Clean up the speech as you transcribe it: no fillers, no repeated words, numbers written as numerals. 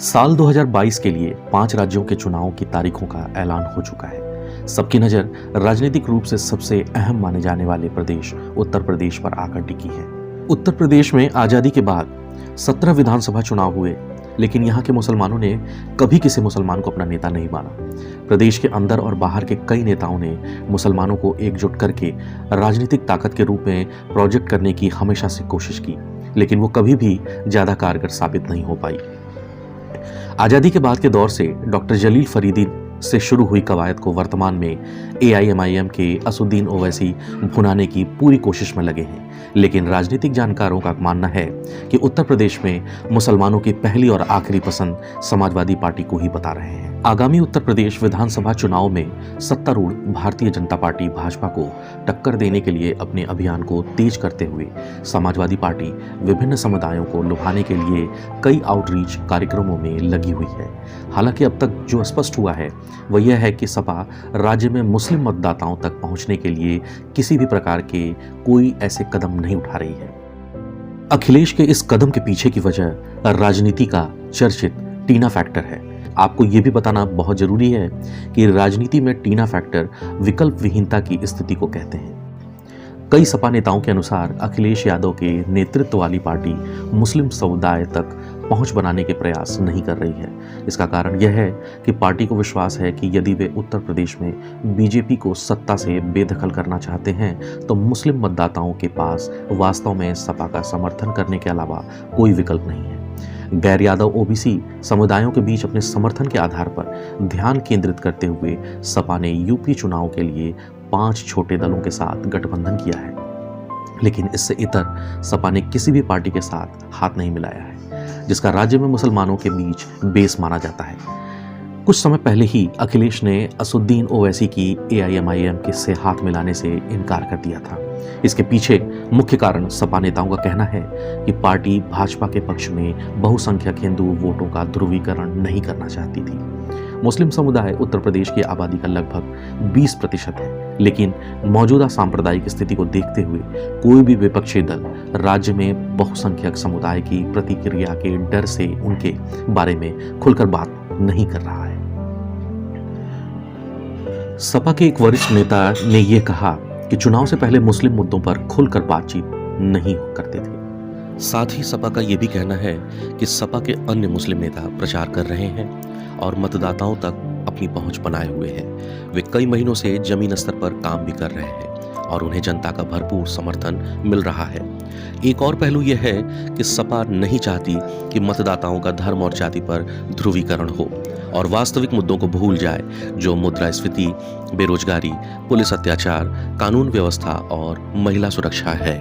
साल 2022 के लिए 5 राज्यों के चुनावों की तारीखों का ऐलान हो चुका है। सबकी नज़र राजनीतिक रूप से सबसे अहम माने जाने वाले प्रदेश उत्तर प्रदेश पर आकर टिकी है। उत्तर प्रदेश में आज़ादी के बाद 17 विधानसभा चुनाव हुए, लेकिन यहाँ के मुसलमानों ने कभी किसी मुसलमान को अपना नेता नहीं माना। प्रदेश के अंदर और बाहर के कई नेताओं ने मुसलमानों को एकजुट करके राजनीतिक ताकत के रूप में प्रोजेक्ट करने की हमेशा से कोशिश की, लेकिन वो कभी भी ज़्यादा कारगर साबित नहीं हो पाई। आज़ादी के बाद के दौर से डॉक्टर जलील फरीदी से शुरू हुई कवायद को वर्तमान में AIMIM के असुद्दीन ओवैसी भुनाने की पूरी कोशिश में लगे हैं। लेकिन राजनीतिक जानकारों का मानना है कि उत्तर प्रदेश में मुसलमानों की पहली और आखिरी पसंद समाजवादी पार्टी को ही बता रहे हैं। आगामी उत्तर प्रदेश विधानसभा चुनाव में सत्तारूढ़ भारतीय जनता पार्टी भाजपा को टक्कर देने के लिए अपने अभियान को तेज करते हुए समाजवादी पार्टी विभिन्न समुदायों को लुभाने के लिए कई आउटरीच कार्यक्रमों में लगी हुई है। हालांकि अब तक जो स्पष्ट हुआ है वह यह है कि सपा राज्य में मुस्लिम मतदाताओं तक पहुंचने के लिए किसी भी प्रकार के कोई ऐसे कदम नहीं उठा रही है। अखिलेश के इस कदम के पीछे की वजह राजनीति का चर्चित टीना फैक्टर है। आपको यह भी बताना बहुत जरूरी है कि राजनीति में टीना फैक्टर विकल्प विहीनता की स्थिति को कहते हैं। कई सपा नेताओं के अनुसार अखिलेश यादव के नेतृत्व वाली पार्टी मुस्लिम समुदाय तक पहुंच बनाने के प्रयास नहीं कर रही है। इसका कारण यह है कि पार्टी को विश्वास है कि यदि वे उत्तर प्रदेश में बीजेपी को सत्ता से बेदखल करना चाहते हैं तो मुस्लिम मतदाताओं के पास वास्तव में सपा का समर्थन करने के अलावा कोई विकल्प नहीं है। गैर यादव OBC समुदायों के बीच अपने समर्थन के आधार पर ध्यान केंद्रित करते हुए सपा ने यूपी चुनाव के लिए 5 छोटे दलों के साथ गठबंधन किया है, लेकिन इससे इतर सपा ने किसी भी पार्टी के साथ हाथ नहीं मिलाया है, जिसका राज्य में मुसलमानों के बीच बेस माना जाता है। कुछ समय पहले ही अखिलेश ने असुद्दीन ओवैसी की AIMIM के से हाथ मिलाने से इनकार कर दिया था। इसके पीछे मुख्य कारण सपा नेताओं का कहना है कि पार्टी भाजपा के पक्ष में बहुसंख्यक हिंदू वोटों का ध्रुवीकरण नहीं करना चाहती थी। मुस्लिम समुदाय उत्तर प्रदेश की आबादी का लगभग 20% है, लेकिन मौजूदा सांप्रदायिक स्थिति को देखते हुए कोई भी विपक्षी दल राज्य में बहुसंख्यक समुदाय की प्रतिक्रिया के डर से उनके बारे में खुलकर बात नहीं कर रहा है। सपा के एक वरिष्ठ नेता ने यह कहा कि चुनाव से पहले मुस्लिम मुद्दों पर खुलकर बातचीत नहीं करते थे। साथ ही सपा का यह भी कहना है कि सपा के अन्य मुस्लिम नेता प्रचार कर रहे हैं और मतदाताओं तक अपनी पहुंच बनाए हुए हैं। वे कई महीनों से जमीन स्तर पर काम भी कर रहे हैं और उन्हें जनता का भरपूर समर्थन मिल रहा है। एक और पहलू यह है कि सपा नहीं चाहती कि मतदाताओं का धर्म और जाति पर ध्रुवीकरण हो और वास्तविक मुद्दों को भूल जाए, जो मुद्रास्फीति, बेरोजगारी, पुलिस अत्याचार, कानून व्यवस्था और महिला सुरक्षा है।